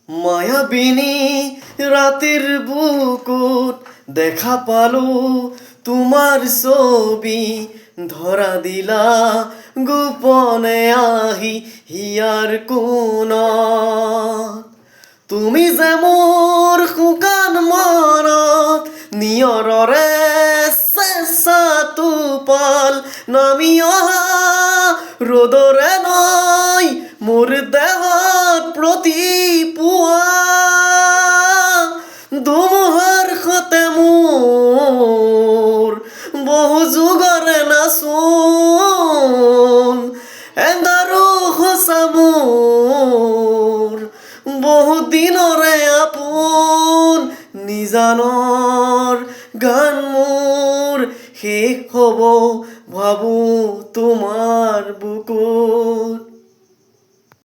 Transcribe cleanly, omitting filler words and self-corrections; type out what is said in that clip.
মায়াবিনী ৰাতেৰ বুকুত দেখা পালো তোমাৰ ছবি ধৰা দিলা গোপনে আহি হিয়াৰ কোণত তুমি যে মোৰ শুকান মনত নিয়ৰৰে চেঁচা টোপাল নামি অহা ৰ'দৰে নৈ মোৰ দেহত প্ৰতিপুৱা ধুমুহাৰ সতে মোৰ বহু যুগৰে নাচোন এন্ধাৰো সঁচা মোৰ বহু দিনৰে আপোন নিজানৰ গান মোৰ শেষ হ'ব ভাবোঁ তোমাৰ বুকুত